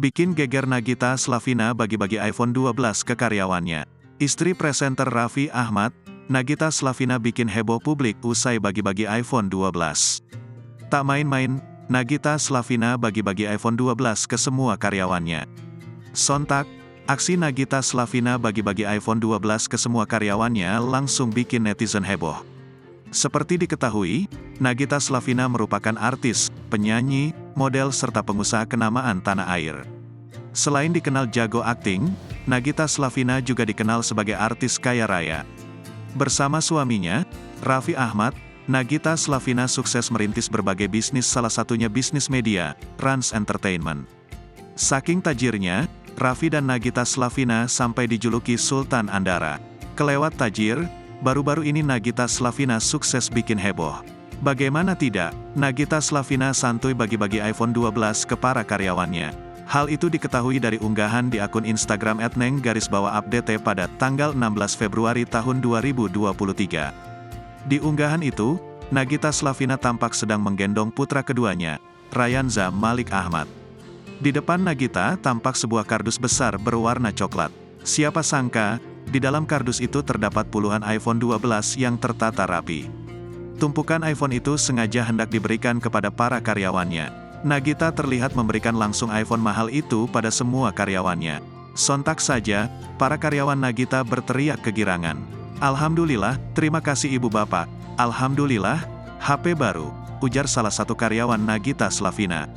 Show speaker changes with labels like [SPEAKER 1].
[SPEAKER 1] Bikin geger Nagita Slavina bagi-bagi iPhone 12 ke karyawannya. Istri presenter Raffi Ahmad, Nagita Slavina bikin heboh publik usai bagi-bagi iPhone 12. Tak main-main, Nagita Slavina bagi-bagi iPhone 12 ke semua karyawannya. Sontak, aksi Nagita Slavina bagi-bagi iPhone 12 ke semua karyawannya langsung bikin netizen heboh. Seperti diketahui, Nagita Slavina merupakan artis, penyanyi, model serta pengusaha kenamaan tanah air. Selain dikenal jago akting, Nagita Slavina juga dikenal sebagai artis kaya raya. Bersama suaminya, Raffi Ahmad, Nagita Slavina sukses merintis berbagai bisnis, salah satunya bisnis media, Rans Entertainment. Saking tajirnya, Raffi dan Nagita Slavina sampai dijuluki Sultan Andara. Kelewat tajir, baru-baru ini Nagita Slavina sukses bikin heboh. Bagaimana tidak, Nagita Slavina santuy bagi-bagi iPhone 12 ke para karyawannya. Hal itu diketahui dari unggahan di akun Instagram @neng_update pada tanggal 16 Februari tahun 2023. Di unggahan itu, Nagita Slavina tampak sedang menggendong putra keduanya, Rayanza Malik Ahmad. Di depan Nagita tampak sebuah kardus besar berwarna coklat. Siapa sangka, di dalam kardus itu terdapat puluhan iPhone 12 yang tertata rapi. Tumpukan iPhone itu sengaja hendak diberikan kepada para karyawannya. Nagita terlihat memberikan langsung iPhone mahal itu pada semua karyawannya. Sontak saja, para karyawan Nagita berteriak kegirangan. "Alhamdulillah, terima kasih ibu bapak. Alhamdulillah, HP baru," ujar salah satu karyawan Nagita Slavina.